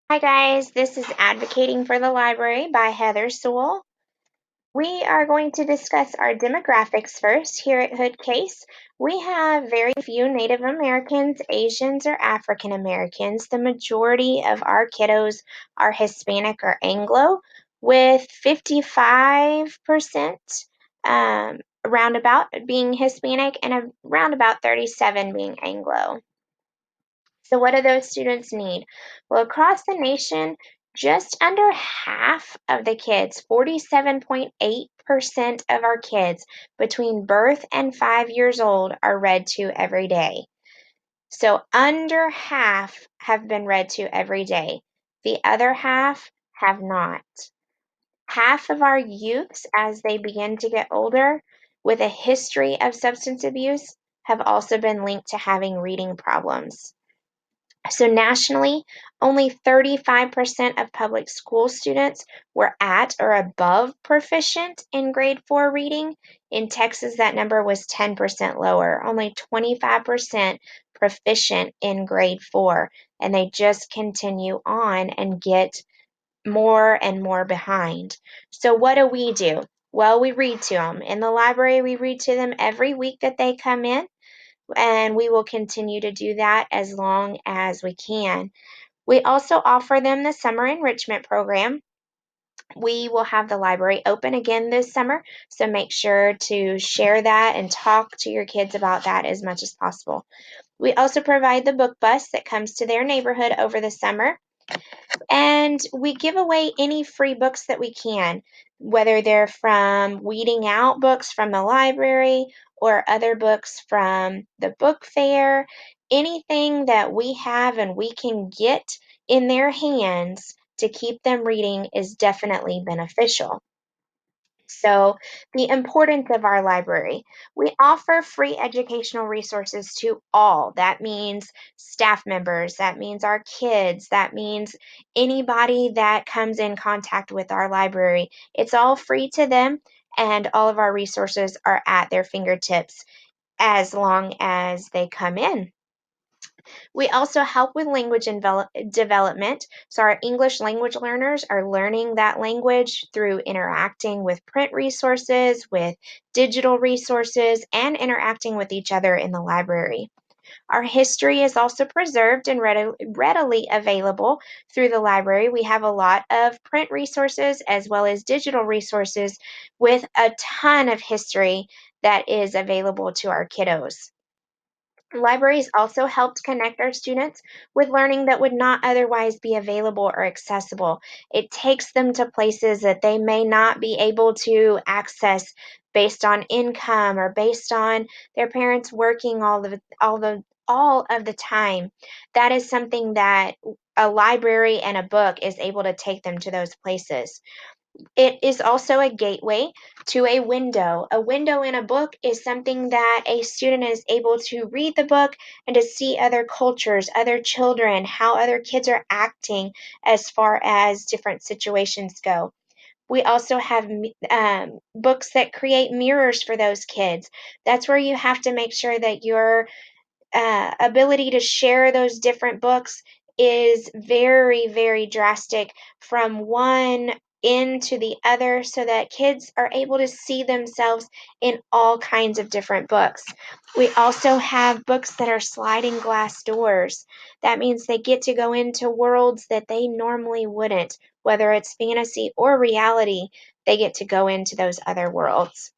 Hi guys, this is Advocating for the Library by Heather Sewell. We are going to discuss our demographics first. Here at Hood Case, we have very few Native Americans, Asians, or African Americans. The majority of our kiddos are Hispanic or Anglo, with 55% roundabout being Hispanic and around about 37 being Anglo. So, what do those students need? Well, across the nation, just under half of the kids, 47.8% of our kids between birth and 5 years old, are read to every day. So, under half have been read to every day. The other half have not. Half of our youths, as they begin to get older with a history of substance abuse, have also been linked to having reading problems. So nationally, only 35% of public school students were at or above proficient in grade 4 reading. In Texas, that number was 10% lower, only 25% proficient in grade 4, and they just continue on and get more and more behind. So what do? Well, we read to them. In the library, we read to them every week that they come in, and we will continue to do that as long as we can. We also offer them the summer enrichment program. We will have the library open again this summer, so make sure to share that and talk to your kids about that as much as possible. We also provide the book bus that comes to their neighborhood over the summer. And we give away any free books that we can, whether they're from weeding out books from the library or other books from the book fair. Anything that we have and we can get in their hands to keep them reading is definitely beneficial. So, the importance of our library. We offer free educational resources to all. That means staff members, that means our kids, that means anybody that comes in contact with our library. It's all free to them, and all of our resources are at their fingertips as long as they come in. We also help with language development. So, our English language learners are learning that language through interacting with print resources, with digital resources, and interacting with each other in the library. Our history is also preserved and readily available through the library. We have a lot of print resources as well as digital resources with a ton of history that is available to our kiddos. Libraries also helped connect our students with learning that would not otherwise be available or accessible. It takes them to places that they may not be able to access based on income or based on their parents working all of the time. That is something that a library and a book is able to take them to those places. It is also a gateway to a window. A window in a book is something that a student is able to read the book and to see other cultures, other children, how other kids are acting as far as different situations go. We also have books that create mirrors for those kids. That's where you have to make sure that your ability to share those different books is very, very drastic from one end to the other so that kids are able to see themselves in all kinds of different books. We also have books that are sliding glass doors. That means they get to go into worlds that they normally wouldn't, whether it's fantasy or reality, they get to go into those other worlds.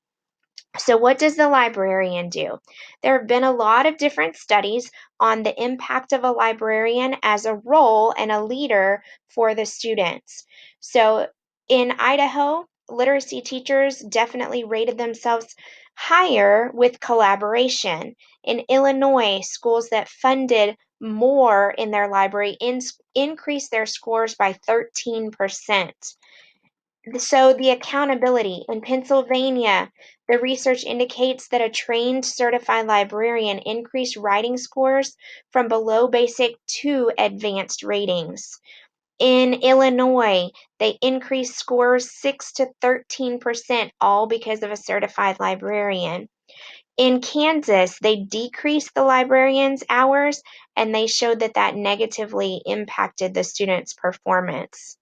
So, what does the librarian do? There have been a lot of different studies on the impact of a librarian as a role and a leader for the students. So, in Idaho, literacy teachers definitely rated themselves higher with collaboration. In Illinois, schools that funded more in their library increased their scores by 13%. So, the accountability in Pennsylvania, the research indicates that a trained certified librarian increased writing scores from below basic to advanced ratings. In Illinois, they increased scores 6 to 13%, all because of a certified librarian. In Kansas, they decreased the librarians' hours, and they showed that that negatively impacted the students' performance.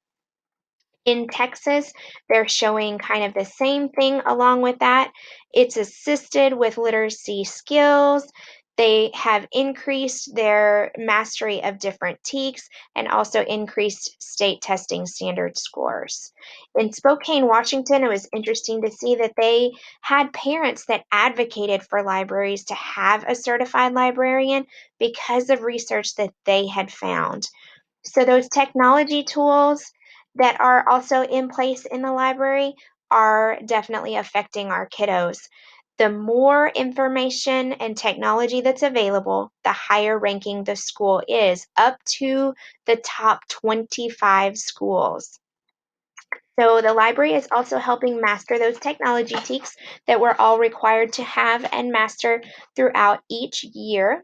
In Texas, they're showing kind of the same thing along with that. It's assisted with literacy skills. They have increased their mastery of different TEKs and also increased state testing standard scores. In Spokane, Washington, it was interesting to see that they had parents that advocated for libraries to have a certified librarian because of research that they had found. So those technology tools that are also in place in the library are definitely affecting our kiddos. The more information and technology that's available, the higher ranking the school is, up to the top 25 schools. So the library is also helping master those technology TEKs that we're all required to have and master throughout each year.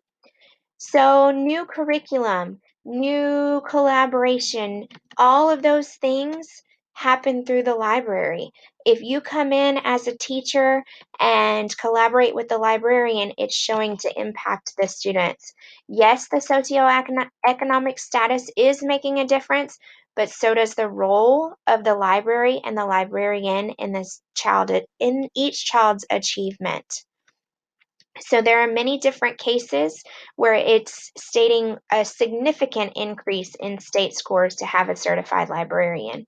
So, new curriculum, new collaboration, all of those things happen through the library. If you come in as a teacher and collaborate with the librarian, it's showing to impact the students. Yes, the socioeconomic status is making a difference, but so does the role of the library and the librarian in each child's achievement. So there are many different cases where it's stating a significant increase in state scores to have a certified librarian.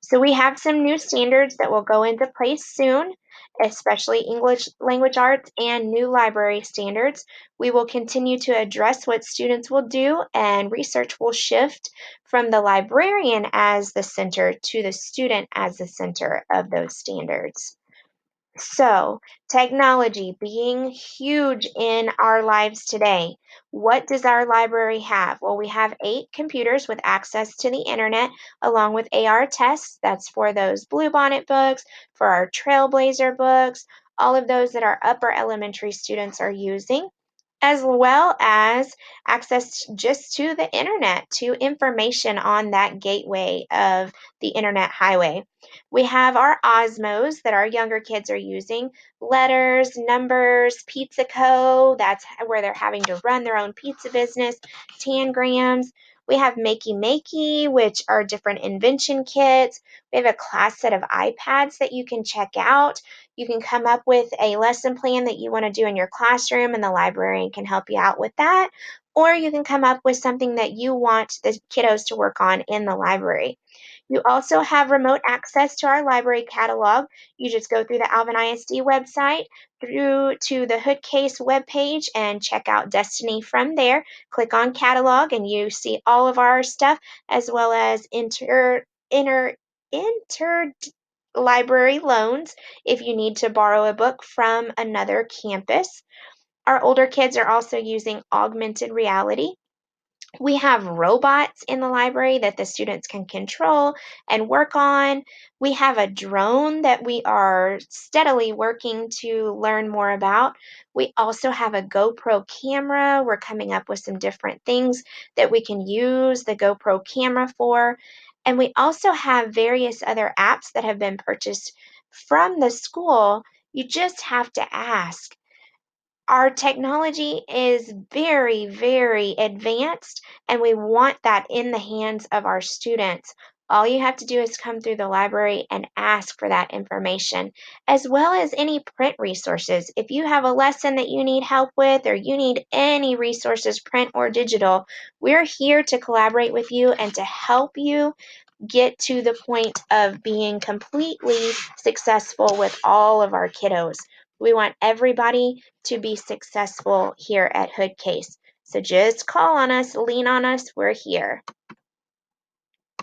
So we have some new standards that will go into place soon, especially English language arts and new library standards. We will continue to address what students will do, and research will shift from the librarian as the center to the student as the center of those standards. So, technology being huge in our lives today. What does our library have? Well, we have 8 computers with access to the internet, along with AR tests. That's for those Bluebonnet books, for our Trailblazer books, all of those that our upper elementary students are using, as well as access just to the internet, to information on that gateway of the internet highway. We have our Osmos that our younger kids are using, letters, numbers, Pizza Co. That's where they're having to run their own pizza business, Tangrams. We have Makey Makey, which are different invention kits. We have a class set of iPads that you can check out. You can come up with a lesson plan that you want to do in your classroom, and the librarian can help you out with that. Or you can come up with something that you want the kiddos to work on in the library. You also have remote access to our library catalog. You just go through the Alvin ISD website, through to the Hood Case webpage, and check out Destiny from there. Click on catalog, and you see all of our stuff, as well as inter library loans if you need to borrow a book from another campus. Our older kids are also using augmented reality. We have robots in the library that the students can control and work on. We have a drone that we are steadily working to learn more about. We also have a GoPro camera. We're coming up with some different things that we can use the GoPro camera for. And we also have various other apps that have been purchased from the school. You just have to ask. Our technology is very, very advanced, and we want that in the hands of our students. All you have to do is come through the library and ask for that information, as well as any print resources. If you have a lesson that you need help with, or you need any resources, print or digital, we're here to collaborate with you and to help you get to the point of being completely successful with all of our kiddos. We want everybody to be successful here at Hood Case. So just call on us, lean on us, we're here.